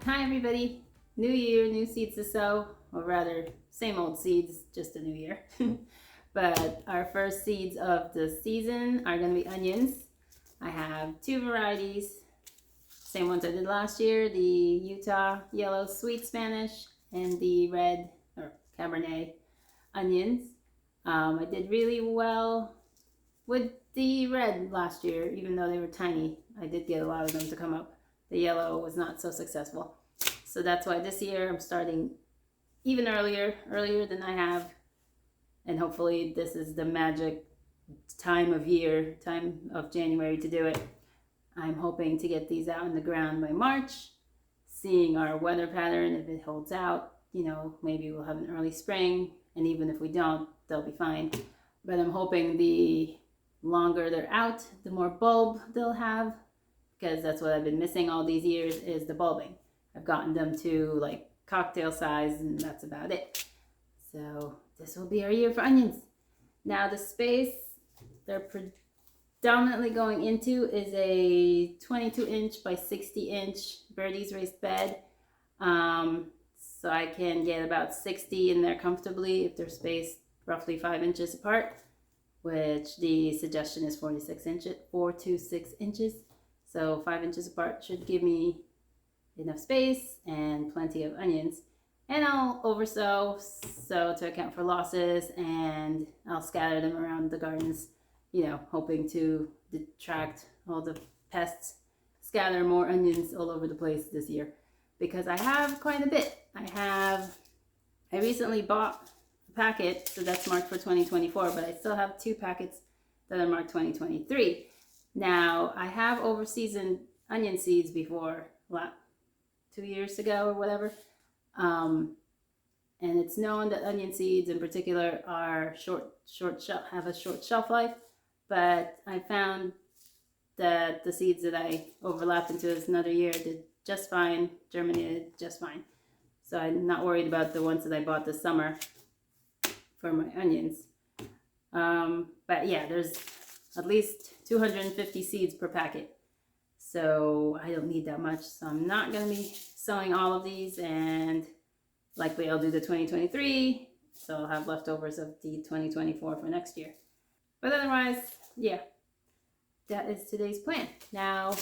Hi everybody, new year, new seeds to sow, or rather same old seeds, just a new year. But our first seeds of the season are going to be onions. I have two varieties, same ones I did last year, the Utah yellow sweet Spanish and the red or Cabernet onions. I did really well with the red last year, even though they were tiny. I did get a lot of them to come up. The yellow was not so successful. So that's why this year I'm starting even earlier than I have. And hopefully this is the magic time of year, time of January to do it. I'm hoping to get these out in the ground by March, seeing our weather pattern. If it holds out, maybe we'll have an early spring. And even if we don't, they'll be fine. But I'm hoping the longer they're out, the more bulb they'll have, because that's what I've been missing all these years is the bulbing. I've gotten them to like cocktail size and that's about it. So this will be our year for onions. Now the space they're predominantly going into is a 22-inch by 60-inch Birdie's raised bed. So I can get about 60 in there comfortably if they're spaced roughly 5 inches apart, which the suggestion is 4 to 6 inches. So 5 inches apart should give me enough space and plenty of onions. And I'll oversow so to account for losses, and I'll scatter them around the gardens, hoping to detract all the pests, scatter more onions all over the place this year because I have quite a bit. I recently bought a packet, so that's marked for 2024, but I still have 2 packets that are marked 2023. Now, I have overseasoned onion seeds before, 2 years ago or whatever. And it's known that onion seeds in particular are have a short shelf life. But I found that the seeds that I overlapped into another year did just fine, germinated just fine. So I'm not worried about the ones that I bought this summer for my onions. But yeah, there's at least 250 seeds per packet. So I don't need that much. So I'm not going to be sowing all of these, and likely I'll do the 2023. So I'll have leftovers of the 2024 for next year. But otherwise, yeah, that is today's plan. Now,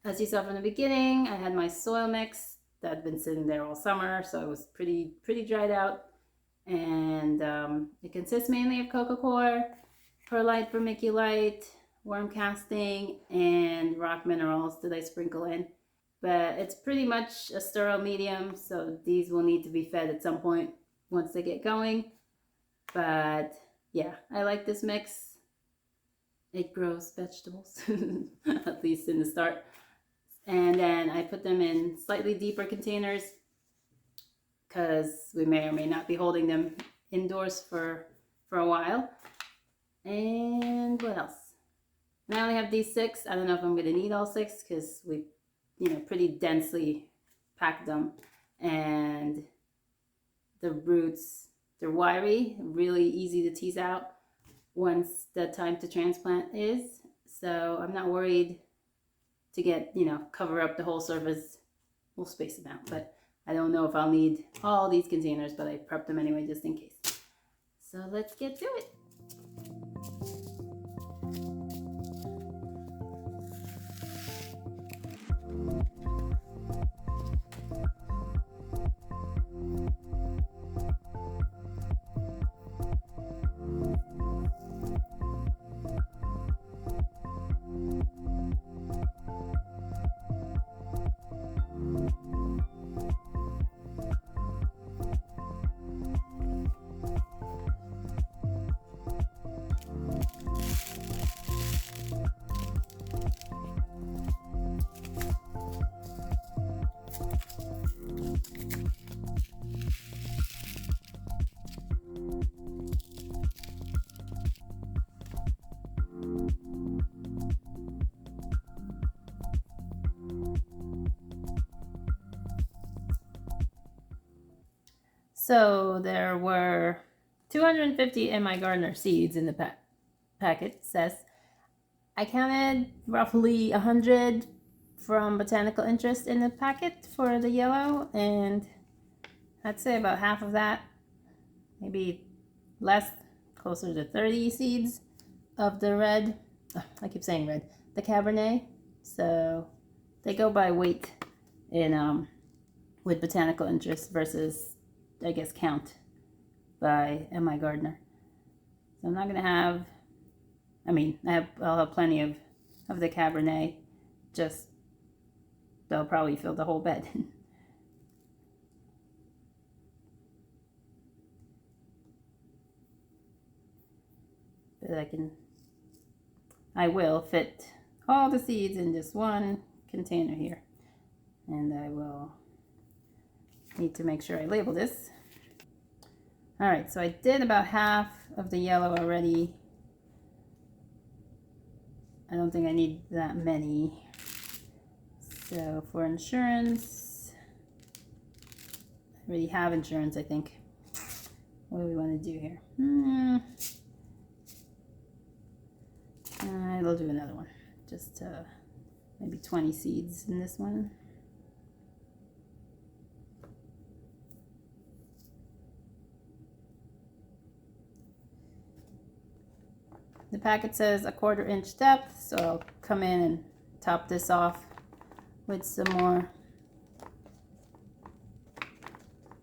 as you saw from the beginning, I had my soil mix that had been sitting there all summer. So it was pretty dried out. And it consists mainly of coco coir, perlite, vermiculite, worm casting, and rock minerals that I sprinkle in. But it's pretty much a sterile medium, so these will need to be fed at some point once they get going. But yeah, I like this mix. It grows vegetables, at least in the start. And then I put them in slightly deeper containers because we may or may not be holding them indoors for a while. And what else? And I only have these 6. I don't know if I'm going to need all 6 because we, pretty densely packed them. And the roots, they're wiry, really easy to tease out once the time to transplant is. So I'm not worried to get, cover up the whole surface. We'll space them out. But I don't know if I'll need all these containers, but I prepped them anyway just in case. So let's get to it. So there were 250 MI Gardener seeds in the packet, says. I counted roughly 100 from Botanical Interest in the packet for the yellow, and I'd say about half of that, maybe less, closer to 30 seeds of the red. I keep saying red, the Cabernet. So they go by weight in with Botanical Interest versus, I guess, count by M.I. Gardner. So I'm not gonna have, I'll have plenty of the Cabernet, just they'll probably fill the whole bed. But I will fit all the seeds in just one container here. And I will need to make sure I label this. All right, so I did about half of the yellow already. I don't think I need that many. So for insurance, I already have insurance, I think. What do we want to do here? I'll do another one. Just maybe 20 seeds in this one. The packet says 1/4 inch depth, so I'll come in and top this off with some more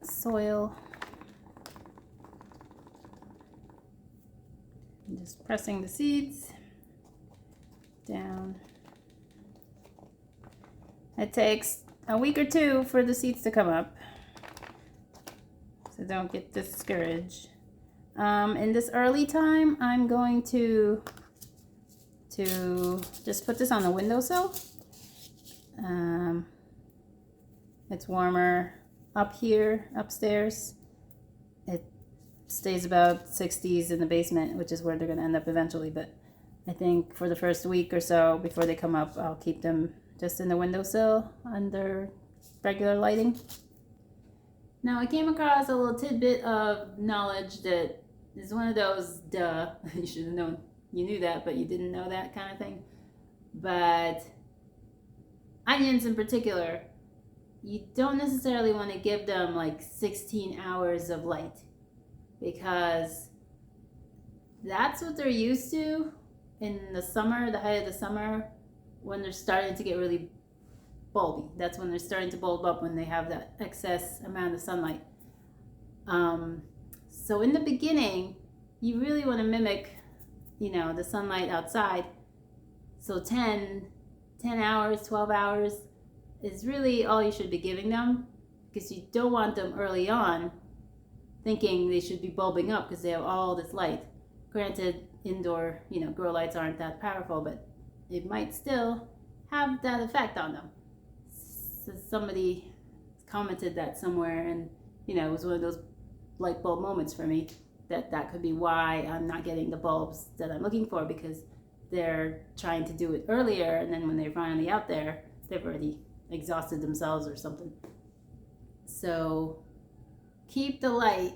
soil. I'm just pressing the seeds down. It takes a week or two for the seeds to come up, so don't get discouraged. In this early time, I'm going to just put this on the windowsill. It's warmer up here, upstairs. It stays about 60s in the basement, which is where they're going to end up eventually. But I think for the first week or so before they come up, I'll keep them just in the windowsill under regular lighting. Now I came across a little tidbit of knowledge that is one of those, duh, you should have known, you knew that, but you didn't know that kind of thing. But onions in particular, you don't necessarily want to give them like 16 hours of light, because that's what they're used to in the summer, the height of the summer, when they're starting to get really bulby. That's when they're starting to bulb up, when they have that excess amount of sunlight. So in the beginning, you really want to mimic, the sunlight outside. So 10 hours, 12 hours is really all you should be giving them, because you don't want them early on thinking they should be bulbing up because they have all this light. Granted, indoor, grow lights aren't that powerful, but it might still have that effect on them. So somebody commented that somewhere, and it was one of those light bulb moments for me, that could be why I'm not getting the bulbs that I'm looking for, because they're trying to do it earlier, and then when they're finally out there, they've already exhausted themselves or something. So keep the light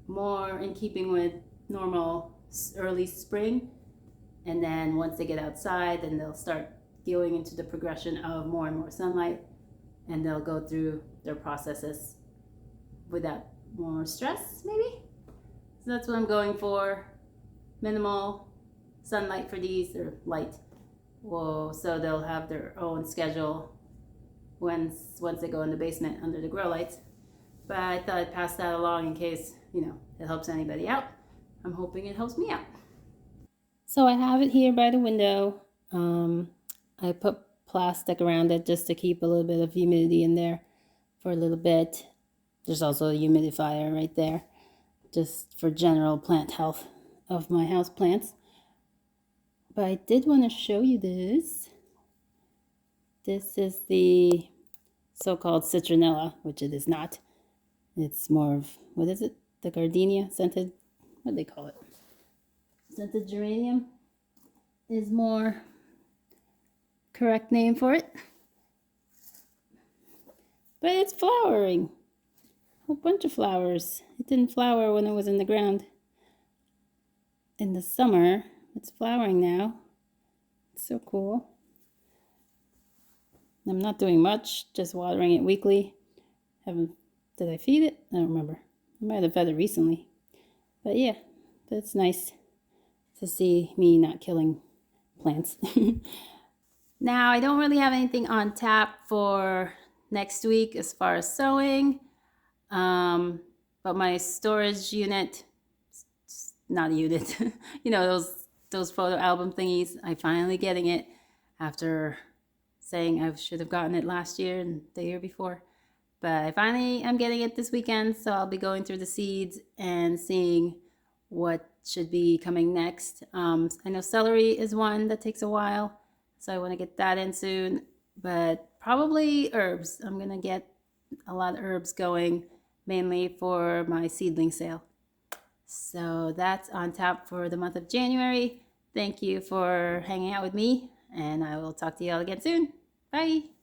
more in keeping with normal early spring, and then once they get outside, then they'll start going into the progression of more and more sunlight, and they'll go through their processes without more stress, maybe. So that's what I'm going for. Minimal sunlight for these, or light. Whoa, so they'll have their own schedule once they go in the basement under the grow lights. But I thought I'd pass that along in case, it helps anybody out. I'm hoping it helps me out. So I have it here by the window. I put plastic around it just to keep a little bit of humidity in there for a little bit. There's also a humidifier right there, just for general plant health of my house plants. But I did want to show you this. This is the so-called citronella, which it is not. It's more of, what is it? The gardenia, scented, what do they call it? Scented geranium is more correct name for it. But it's flowering. A whole bunch of flowers. It didn't flower when it was in the ground in the summer. It's flowering now. It's so cool. I'm not doing much, just watering it weekly. Did I feed it? I don't remember. I might have fed it recently. But yeah, that's nice to see me not killing plants. Now, I don't really have anything on tap for next week as far as sewing. But my storage unit, not a unit, those photo album thingies, I finally getting it after saying I should have gotten it last year and the year before. But I finally am getting it this weekend, so I'll be going through the seeds and seeing what should be coming next. I know celery is one that takes a while, so I want to get that in soon. But probably herbs. I'm going to get a lot of herbs going, mainly for my seedling sale. So that's on tap for the month of January. Thank you for hanging out with me, and I will talk to you all again soon. Bye.